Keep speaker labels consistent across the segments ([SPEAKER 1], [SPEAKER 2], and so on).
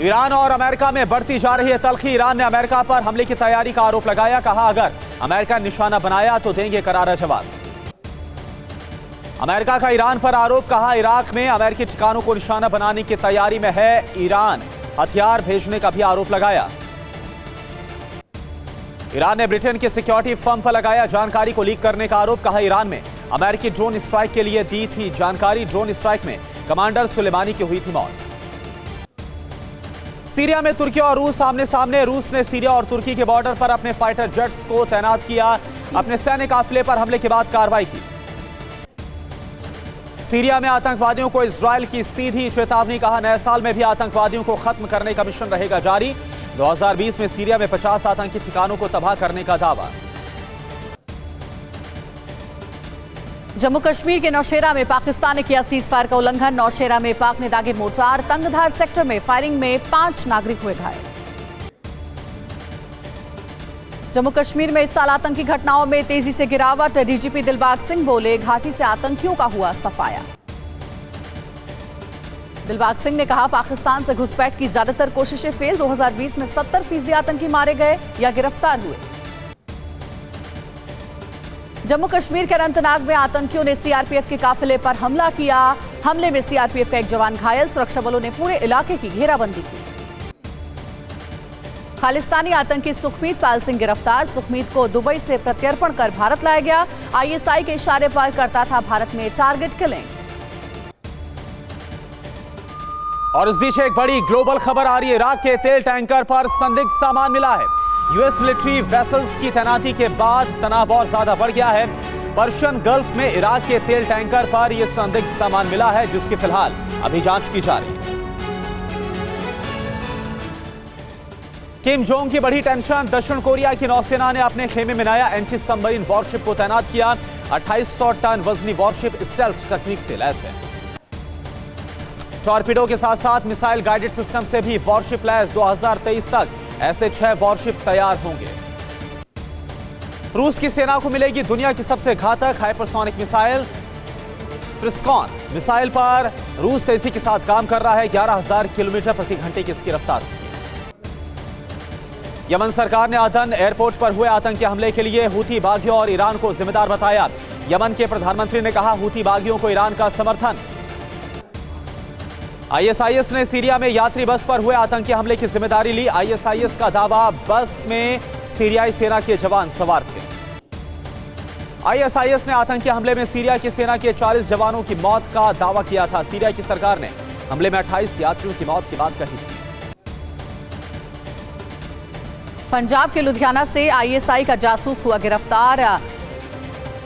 [SPEAKER 1] Iran और America में बढ़ती जा रही है तल्खी। ईरान ने अमेरिका पर हमले की तैयारी का आरोप लगाया। कहा अगर अमेरिका ने निशाना बनाया तो देंगे करारा जवाब। अमेरिका का ईरान पर आरोप। कहा इराक में अमेरिकी ठिकानों को निशाना बनाने की तैयारी में है ईरान। हथियार भेजने का भी आरोप लगाया। ईरान ने ब्रिटेन के सिक्योरिटी फर्म पर लगाया जानकारी को लीक करने का आरोप। कहा ईरान में अमेरिकी ड्रोन स्ट्राइक के लिए दी थी जानकारी। ड्रोन स्ट्राइक में कमांडर सुलेमानी की हुई थी मौत। सीरिया में तुर्की और रूस आमने सामने। रूस ने सीरिया और तुर्की के बॉर्डर पर अपने फाइटर जेट्स को तैनात किया। अपने सैन्य काफिले पर हमले के बाद कार्रवाई की। सीरिया में आतंकवादियों को इजरायल की सीधी चेतावनी। कहा नए साल में भी आतंकवादियों को खत्म करने का मिशन रहेगा जारी। 2020 में सीरिया में 50 आतंकी ठिकानों को तबाह करने का दावा।
[SPEAKER 2] जम्मू कश्मीर के नौशेरा में पाकिस्तान ने किया सीजफायर का उल्लंघन। नौशेरा में पाक ने दागे मोर्टार। तंगधार सेक्टर में फायरिंग में 5 नागरिक हुए घायल। जम्मू कश्मीर में इस साल आतंकी घटनाओं में तेजी से गिरावट। डीजीपी दिलबाग सिंह बोले घाटी से आतंकियों का हुआ सफाया। दिलबाग सिंह ने कहा पाकिस्तान से घुसपैठ की ज्यादातर कोशिशें फेल। 2020 में 70% आतंकी मारे गए या गिरफ्तार हुए। जम्मू कश्मीर के अनंतनाग में आतंकियों ने सीआरपीएफ के काफिले पर हमला किया। हमले में सीआरपीएफ का एक जवान घायल। सुरक्षा बलों ने पूरे इलाके की घेराबंदी की। खालिस्तानी आतंकी सुखमीत पाल सिंह गिरफ्तार। सुखमीत को दुबई से प्रत्यर्पण कर भारत लाया गया। आईएसआई के इशारे पर करता था भारत में टारगेट किलिंग।
[SPEAKER 1] और इस बीच एक बड़ी ग्लोबल खबर आ रही है। इराक के तेल टैंकर पर संदिग्ध सामान मिला है। यूएस मिलिट्री वेसल्स की तैनाती के बाद तनाव और ज्यादा बढ़ गया है। पर्शियन गल्फ में इराक के तेल टैंकर पर यह संदिग्ध सामान मिला है जिसकी फिलहाल अभी जांच की जा रही है। किम जोंग की बड़ी टेंशन। दक्षिण कोरिया की नौसेना ने अपने खेमे में नया एंटी सबमरीन वॉरशिप को तैनात किया। 2800 टन वजनी वॉरशिप स्टेल्थ तकनीक से लैस है। टॉर्पीडो के साथ साथ मिसाइल गाइडेड सिस्टम से भी वॉरशिप लैस। 2023 तक ऐसे 6 वॉरशिप तैयार होंगे। रूस की सेना को मिलेगी दुनिया की सबसे घातक हाइपरसोनिक मिसाइल ट्रिस्कॉन। मिसाइल पर रूस तेजी के साथ काम कर रहा है। 11,000 किलोमीटर प्रति घंटे की इसकी रफ्तार। यमन सरकार ने अदन एयरपोर्ट पर हुए आतंकी हमले के लिए हूती बागियों और ईरान को जिम्मेदार बताया। यमन के प्रधानमंत्री ने कहा हूती बागियों को ईरान का समर्थन। आईएसआईएस ने सीरिया में यात्री बस पर हुए आतंकी हमले की जिम्मेदारी ली। आईएसआईएस का दावा बस में सीरियाई सेना के जवान सवार थे। आईएसआईएस ने आतंकी हमले में सीरिया की सेना के 40 जवानों की मौत का दावा किया था। सीरिया की सरकार ने हमले में 28 यात्रियों की मौत की बात कही थी।
[SPEAKER 2] पंजाब के लुधियाना से आईएसआई का जासूस हुआ गिरफ्तार।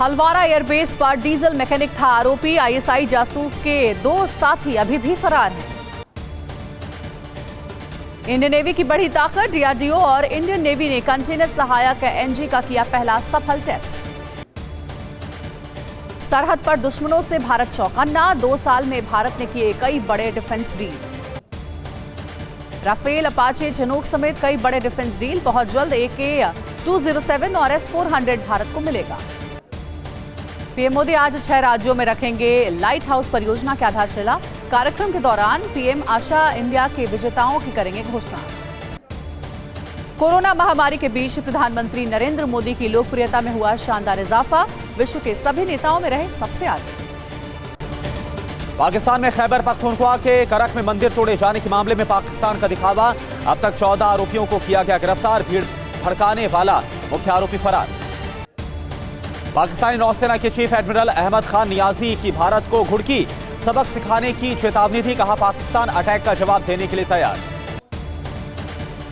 [SPEAKER 2] हलवारा एयरबेस पर डीजल मैकेनिक था आरोपी। आईएसआई जासूस के 2 साथी अभी भी फरार हैं। इंडियन नेवी की बड़ी ताकत। डीआरडीओ और इंडियन नेवी ने कंटेनर सहायक एनजी का किया पहला सफल टेस्ट। सरहद पर दुश्मनों से भारत चौकन्ना। 2 साल में भारत ने किए कई बड़े defence deal. Rafale, Apache, Chinook समेत कई बड़े डिफेंस डील। बहुत जल्द AK-207 और S-400 भारत को मिलेगा। पीएम मोदी आज 6 राज्यों में रखेंगे लाइट हाउस परियोजना की आधारशिला। कार्यक्रम के दौरान पीएम आशा इंडिया के विजेताओं की करेंगे घोषणा। कोरोना महामारी के बीच प्रधानमंत्री नरेंद्र मोदी की लोकप्रियता में हुआ शानदार इजाफा। विश्व के सभी नेताओं में रहे सबसे आगे।
[SPEAKER 1] पाकिस्तान में खैबर पख्तूनख्वा के करक में मंदिर तोड़े जाने के मामले में पाकिस्तान का दिखावा। अब तक 14 आरोपियों को किया गया गिरफ्तार। भीड़ भड़काने वाला मुख्य आरोपी फरार। पाकिस्तानी नौसेना के चीफ एडमिरल अहमद खान नियाजी की भारत को घुड़की सबक सिखाने की चेतावनी दी। कहा पाकिस्तान अटैक का जवाब देने के लिए तैयार।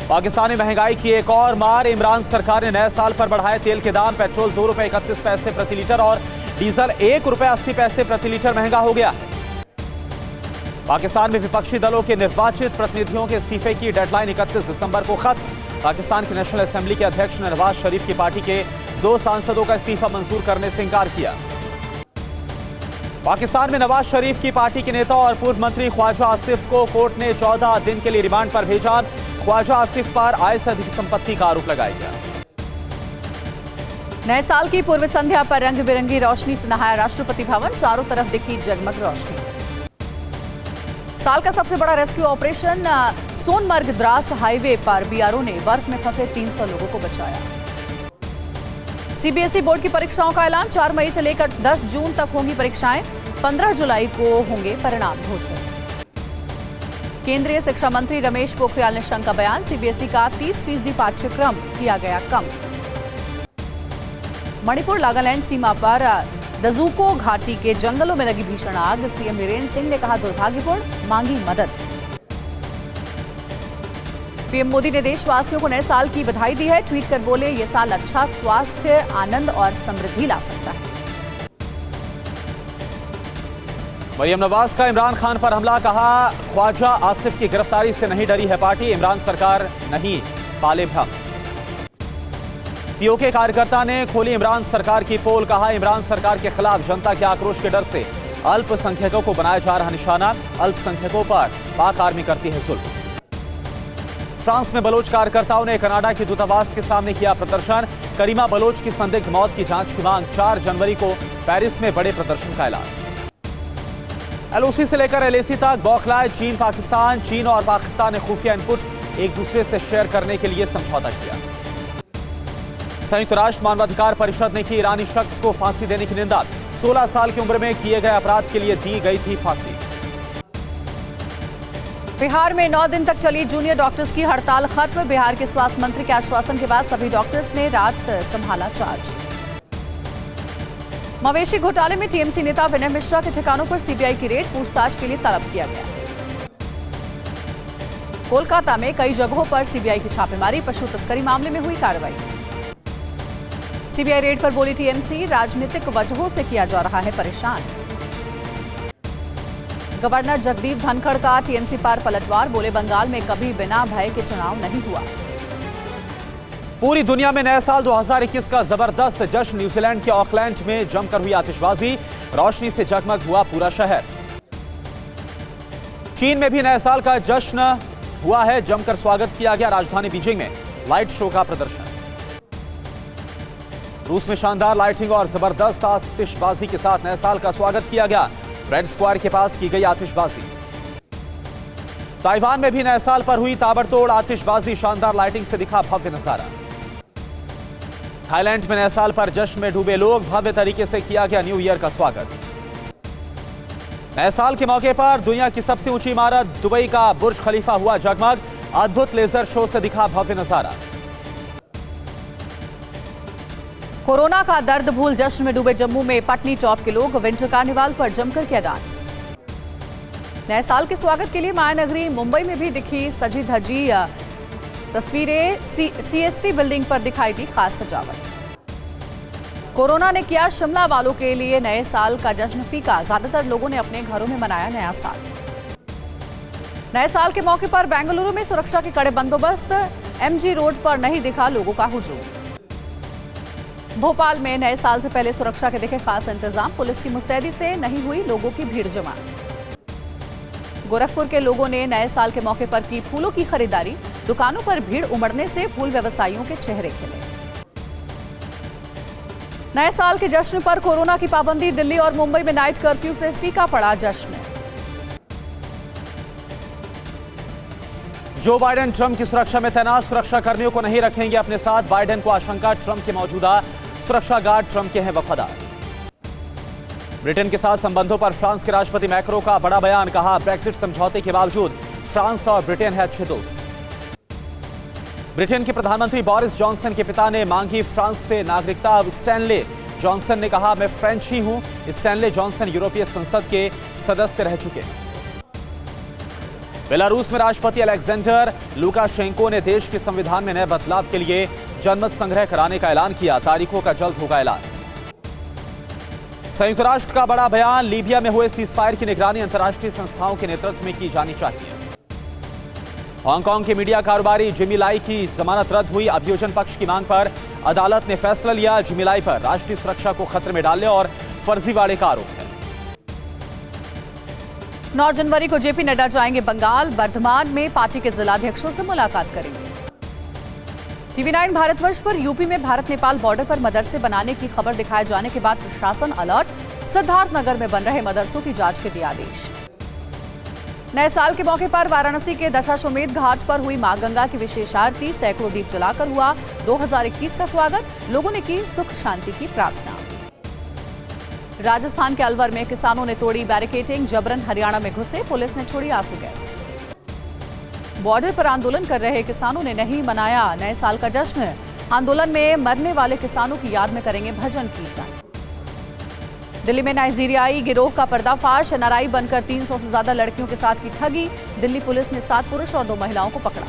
[SPEAKER 1] पाकिस्तान में महंगाई की एक और मार। इमरान सरकार ने नए साल पर बढ़ाए तेल के दाम। पेट्रोल 2 रुपए 31 पैसे प्रति लीटर और डीजल 1 रुपए 80 पैसे प्रति लीटर महंगा हो गया। पाकिस्तान में विपक्षी दलों के निर्वाचित प्रतिनिधियों के इस्तीफे की डेडलाइन 31 दिसंबर को खत्म। पाकिस्तान की नेशनल असेंबली के अध्यक्ष ने नवाज शरीफ की पार्टी के 2 सांसदों का इस्तीफा मंजूर करने से इंकार किया। पाकिस्तान में नवाज शरीफ की पार्टी के नेता और पूर्व मंत्री ख्वाजा आसिफ को कोर्ट ने 14 दिन के लिए रिमांड पर भेजा। ख्वाजा आसिफ पर आय से अधिक संपत्ति का आरोप लगाया गया।
[SPEAKER 2] नए साल की पूर्व संध्या पर रंग बिरंगी रोशनी से नहाया राष्ट्रपति भवन। चारों तरफ दिखी जगमग रोशनी। साल का सबसे बड़ा rescue operation Sonamarg Dras highway पर बीआरओ ने बर्फ में फंसे 300 लोगों को बचाया। सीबीएसई बोर्ड की परीक्षाओं का ऐलान, 4 मई से लेकर 10 जून तक होंगी परीक्षाएं, 15 जुलाई को होंगे परिणाम घोषित। केंद्रीय शिक्षा मंत्री रमेश पोखरियाल निशंक का बयान, सीबीएसई का 30% पाठ्यक्रम किया गया कम। मणिपुर नागालैंड सीमा पर दजूको घाटी के जंगलों में लगी भीषण आग, सीएम वीरेंद्र सिंह ने कहा दुर्भाग्यपूर्ण, मांगी मदद। पीएम मोदी ने देशवासियों को नए साल की बधाई दी है, ट्वीट कर बोले ये साल अच्छा स्वास्थ्य, आनंद और समृद्धि ला सकता है।
[SPEAKER 1] मरियम नवाज का इमरान खान पर हमला, कहा ख्वाजा आसिफ की गिरफ्तारी से नहीं डरी है पार्टी, इमरान सरकार नहीं पाले भ्रम। पीओके कार्यकर्ता ने खोली इमरान सरकार की पोल, कहा इमरान सरकार के खिलाफ जनता के आक्रोश के डर से अल्पसंख्यकों को बनाया जा रहा निशाना, अल्पसंख्यकों पर पाक आर्मी करती है जुल्म। फ्रांस में बलोच कार्यकर्ताओं ने कनाडा के दूतावास के सामने किया प्रदर्शन, करीमा बलोच की संदिग्ध मौत की जांच की मांग, 4 जनवरी को पेरिस में बड़े प्रदर्शन का ऐलान। एलओसी से लेकर एलएसी तक बौखलाए चीन पाकिस्तान, चीन और पाकिस्तान ने खुफिया इनपुट एक दूसरे से शेयर करने के लिए समझौता किया। संयुक्त राष्ट्र मानवाधिकार परिषद ने की ईरानी शख्स को फांसी देने की निंदा, 16 साल की उम्र में किए गए अपराध के लिए दी गई थी फांसी।
[SPEAKER 2] बिहार में 9 दिन तक चली जूनियर डॉक्टर्स की हड़ताल खत्म, बिहार के स्वास्थ्य मंत्री के आश्वासन के बाद सभी डॉक्टर्स ने रात संभाला चार्ज। मवेशी घोटाले में टीएमसी नेता विनय मिश्रा के ठिकानों पर सीबीआई की रेड, पूछताछ के लिए तलब किया गया। कोलकाता में कई जगहों पर सीबीआई की छापेमारी, पशु तस्करी मामले में हुई कार्रवाई। सीबीआई रेड पर बोली टीएमसी, राजनीतिक वजहों से किया जा रहा है परेशान। गवर्नर जगदीप धनखड़ का टीएमसी पर पलटवार, बोले बंगाल में कभी बिना भय के चुनाव नहीं हुआ।
[SPEAKER 1] पूरी दुनिया में नए साल 2021 का जबरदस्त जश्न, न्यूजीलैंड के ऑकलैंड में जमकर हुई आतिशबाजी, रोशनी से जगमग हुआ पूरा शहर। चीन में भी नए साल का जश्न हुआ है, जमकर स्वागत किया गया, राजधानी बीजिंग में लाइट शो का प्रदर्शन। रूस में शानदार लाइटिंग और जबरदस्त आतिशबाजी के साथ नए साल का स्वागत किया गया, रेड स्क्वायर के पास की गई आतिशबाजी। ताइवान में भी नए साल पर हुई ताबड़तोड़ आतिशबाजी, शानदार लाइटिंग से दिखा भव्य नजारा। थाईलैंड में नए साल पर जश्न में डूबे लोग, भव्य तरीके से किया गया न्यू ईयर का स्वागत। नए साल के मौके पर दुनिया की सबसे ऊंची इमारत दुबई का बुर्ज खलीफा हुआ जगमग, अद्भुत लेजर शो से दिखा भव्य नजारा।
[SPEAKER 2] कोरोना का दर्द भूल जश्न में डूबे जम्मू में पटनी टॉप के लोग, विंटर कार्निवाल पर जमकर किया डांस। नए साल के स्वागत के लिए मायानगरी मुंबई में भी दिखी सजी धजी तस्वीरें, सीएसटी बिल्डिंग पर दिखाई दी खास सजावट। कोरोना ने किया शिमला वालों के लिए नए साल का जश्न फीका, ज्यादातर लोगों ने अपने घरों में मनाया नया साल। नए साल के मौके पर बेंगलुरु में सुरक्षा के कड़े बंदोबस्त, एमजी रोड पर नहीं दिखा लोगों का हुजूम। भोपाल में नए साल से पहले सुरक्षा के दिखे खास इंतजाम, पुलिस की मुस्तैदी से नहीं हुई लोगों की भीड़ जमा। गोरखपुर के लोगों ने नए साल के मौके पर की फूलों की खरीदारी, दुकानों पर भीड़ उमड़ने से फूल व्यवसायियों के चेहरे खिले। नए साल के जश्न पर कोरोना की पाबंदी, दिल्ली और मुंबई में नाइट कर्फ्यू से फीका पड़ा जश्न। जो बाइडेन ट्रंप की सुरक्षा में तैनात, सुरक्षा कर्मियों को नहीं रखेंगे अपने साथ, बाइडेन को आशंका, ट्रंप के मौजूदा सुरक्षा गार्ड ट्रंप के हैं वफादार। ब्रिटेन के साथ संबंधों पर फ्रांस के राष्ट्रपति मैक्रो का बड़ा बयान, कहा ब्रेक्सिट समझौते के बावजूद फ्रांस और ब्रिटेन है अच्छे दोस्त। ब्रिटेन के प्रधानमंत्री बोरिस जॉनसन के पिता ने मांगी फ्रांस से नागरिकता, अब स्टैनले जॉनसन ने कहा मैं फ्रेंच ही हूं। स्टैनले जॉनसन यूरोपीय संसद के सदस्य रह चुके हैं। बेलारूस में राष्ट्रपति अलेक्जेंडर लुकाशेंको ने देश के संविधान में नए बदलाव के लिए जनमत संग्रह कराने का ऐलान किया, तारीखों का जल्द होगा ऐलान। संयुक्त राष्ट्र का बड़ा बयान, लीबिया में हुए सीजफायर की निगरानी अंतर्राष्ट्रीय संस्थाओं के नेतृत्व में की जानी चाहिए। हांगकांग के मीडिया कारोबारी जिमी लाई की जमानत रद्द हुई, अभियोजन पक्ष की मांग पर अदालत ने फैसला लिया, जिमी लाई पर राष्ट्रीय सुरक्षा को खतरे में डालने और फर्जीवाड़े का आरोप है। 9 जनवरी को जेपी नड्डा जाएंगे बंगाल, बर्धमान में पार्टी के जिलाध्यक्षों से मुलाकात करेंगे। TV9 भारतवर्ष पर यूपी में भारत नेपाल बॉर्डर पर मदरसे बनाने की खबर दिखाए जाने के बाद प्रशासन अलर्ट, सिद्धार्थनगर में बन रहे मदरसों की जांच के दिए आदेश। नए साल के मौके पर वाराणसी के दशाश्वमेध घाट पर हुई मां गंगा की विशेष आरती, सैकड़ों दीप जलाकर हुआ 2021 का स्वागत। लोगों ने की सुख शांति की प्रार्थना। राजस्थान के अलवर में किसानों ने तोड़ी बैरिकेडिंग, जबरन हरियाणा में घुसे, पुलिस ने छोड़ी आंसू गैस। बॉर्डर पर आंदोलन कर रहे किसानों ने नहीं मनाया नए साल का जश्न। आंदोलन में मरने वाले किसानों की याद में करेंगे भजन कीर्तन। दिल्ली में नाइजीरियाई गिरोह का पर्दाफाश, एनआरआई बनकर 300 से ज्यादा लड़कियों के साथ की ठगी। दिल्ली पुलिस ने 7 पुरुष और 2 महिलाओं को पकड़ा।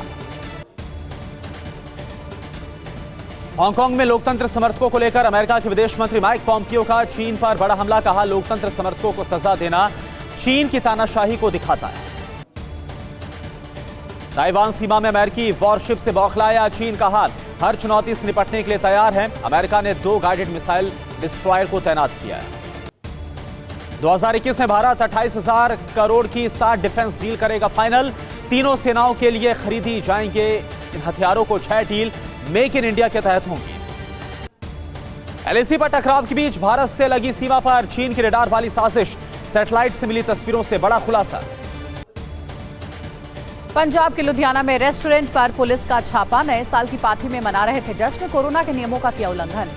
[SPEAKER 1] हांगकांग में लोकतंत्र समर्थकों को लेकर अमेरिका के विदेश मंत्री माइक पॉम्पियो का चीन पर बड़ा हमला। कहा, लोकतंत्र समर्थकों को सजा देना चीन की तानाशाही को दिखाता है। ताइवान सीमा में अमेरिकी वॉरशिप से बौखलाया चीन। कहा, हर चुनौती से निपटने के लिए तैयार है। अमेरिका ने 2 गाइडेड मिसाइल डिस्ट्रॉयर को तैनात किया है। 2021 में भारत 28,000 करोड़ की 60 डिफेंस डील करेगा फाइनल। तीनों सेनाओं के लिए खरीदी जाएंगे इन हथियारों को 6 डील मेक इन इंडिया के तहत होंगी। एलएसी पर टकराव के बीच भारत से लगी सीमा पर चीन की रडार वाली साजिश। सैटेलाइट से मिली तस्वीरों से बड़ा खुलासा।
[SPEAKER 2] पंजाब के लुधियाना में रेस्टोरेंट पर पुलिस का छापा। नए साल की पार्टी में मना रहे थे जश्न, कोरोना के नियमों का किया उल्लंघन।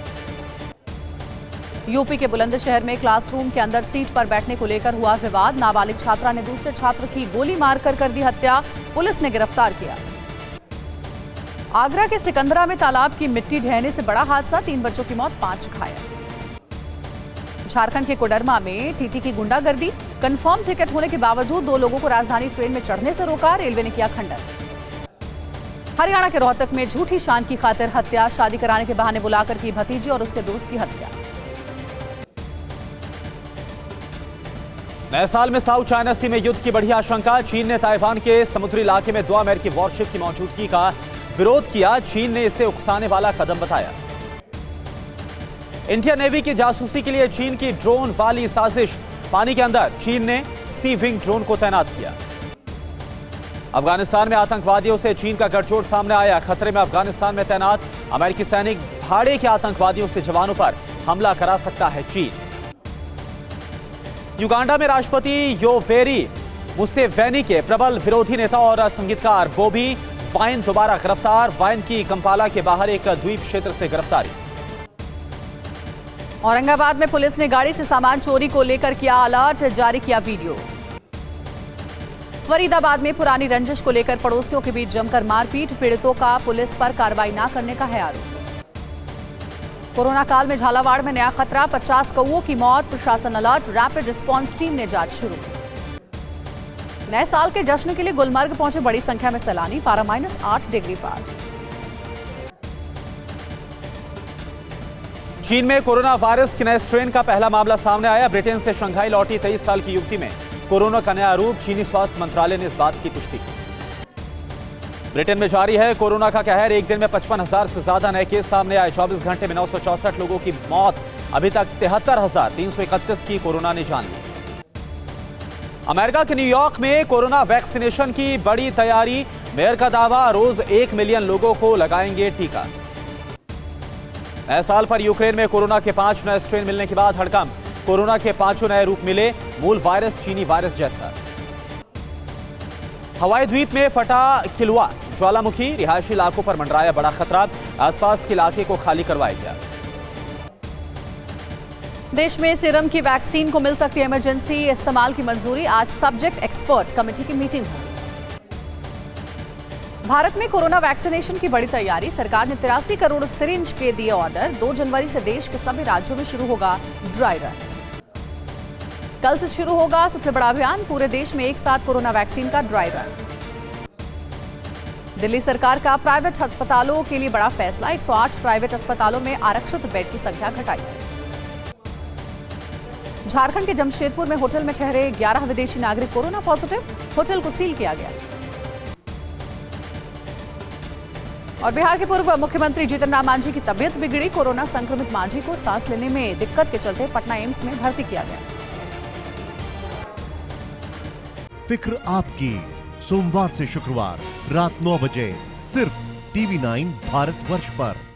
[SPEAKER 2] यूपी के बुलंदशहर में क्लासरूम के अंदर सीट पर बैठने को लेकर हुआ विवाद। नाबालिग छात्रा ने दूसरे छात्र की गोली मारकर कर दी हत्या, पुलिस ने गिरफ्तार किया। आगरा के सिकंदरा में तालाब की मिट्टी ढहने से बड़ा हादसा, 3 बच्चों की मौत, 5 घायल। झारखंड के कोडरमा में टीटी की गुंडागर्दी, कंफर्म टिकट होने के बावजूद 2 लोगों को राजधानी ट्रेन में चढ़ने से रोका, रेलवे ने किया खंडन। हरियाणा के रोहतक में झूठी शान की खातिर हत्या, शादी कराने के बहाने बुलाकर की भतीजी और उसके दोस्त की हत्या।
[SPEAKER 1] नए साल में साउथ चाइना सी में युद्ध की बढ़ी आशंका। चीन ने ताइवान के समुद्री इलाके में 2 अमेरिकी वॉरशिप की मौजूदगी का विरोध किया। चीन ने इसे उकसाने वाला कदम बताया। इंडियन नेवी की जासूसी के लिए चीन की ड्रोन वाली साजिश। पानी के अंदर चीन ने सी विंग ड्रोन को तैनात किया। अफगानिस्तान में आतंकवादियों से चीन का गठजोड़ सामने आया। खतरे में अफगानिस्तान में तैनात अमेरिकी सैनिक, भाड़े के आतंकवादियों से जवानों पर हमला करा सकता है चीन। युगांडा में राष्ट्रपति योवेरी मुसेवेनी के प्रबल विरोधी नेता और संगीतकार बॉबी वाइन दोबारा गिरफ्तार। वाइन की कंपाला के बाहर एक द्वीप क्षेत्र से गिरफ्तारी।
[SPEAKER 2] औरंगाबाद में पुलिस ने गाड़ी से सामान चोरी को लेकर किया अलर्ट, जारी किया वीडियो। फरीदाबाद में पुरानी रंजिश को लेकर पड़ोसियों के बीच जमकर मारपीट, पीड़ितों का पुलिस पर कार्रवाई न करने का है आरोप। कोरोना काल में झालावाड़ में नया खतरा, 50 कौओं की मौत, प्रशासन अलर्ट, रैपिड रिस्पांस टीम ने जांच शुरू की। नए साल के जश्न के लिए गुलमर्ग पहुंचे बड़ी संख्या में सैलानी, पारा -8 डिग्री पार।
[SPEAKER 1] चीन में कोरोना वायरस के नए स्ट्रेन का पहला मामला सामने आया। ब्रिटेन से शंघाई लौटी 23 साल की युवती में कोरोना का नया रूप। चीनी स्वास्थ्य मंत्रालय ने इस बात की पुष्टि की। ब्रिटेन में जारी है कोरोना का कहर। एक दिन में 55,000 से ज्यादा नए केस सामने आए। 24 घंटे में 964 लोगों की मौत। अभी तक 73,331 की कोरोना ने जान ली। अमेरिका के न्यूयॉर्क में कोरोना वैक्सीनेशन की बड़ी तैयारी। मेयर का दावा, रोज 1 मिलियन लोगों को लगाएंगे टीका। नए साल पर यूक्रेन में कोरोना के 5 नए स्ट्रेन मिलने के बाद हड़कंप। कोरोना के 5 नए रूप मिले, मूल वायरस चीनी वायरस जैसा। हवाई द्वीप में फटा किलवा ज्वालामुखी, रिहायशी इलाकों पर मंडराया बड़ा खतरा। आसपास के इलाके को खाली करवाया गया।
[SPEAKER 2] देश में सीरम की वैक्सीन को मिल सकती है इमरजेंसी इस्तेमाल की मंजूरी। आज सब्जेक्ट एक्सपर्ट कमेटी की मीटिंग हुई। भारत में कोरोना वैक्सीनेशन की बड़ी तैयारी। सरकार ने 83 करोड़ सिरिंज के दिए ऑर्डर। 2 जनवरी से देश के सभी राज्यों में शुरू होगा ड्राई रन। कल से शुरू होगा सबसे बड़ा अभियान, पूरे देश में एक साथ कोरोना वैक्सीन का ड्राई रन। दिल्ली सरकार का प्राइवेट अस्पतालों के लिए बड़ा फैसला। 108 प्राइवेट अस्पतालों में आरक्षित बेड की संख्या घटाई है। झारखंड के जमशेदपुर में होटल में ठहरे 11 विदेशी नागरिक कोरोना पॉजिटिव। होटल को सील किया गया। और बिहार के पूर्व मुख्यमंत्री जीतन राम मांझी की तबीयत बिगड़ी। कोरोना संक्रमित मांझी को सांस लेने में दिक्कत के चलते पटना एम्स में भर्ती किया गया।
[SPEAKER 3] फिक्र आपकी, सोमवार से शुक्रवार रात 9 बजे सिर्फ TV9 भारतवर्ष पर।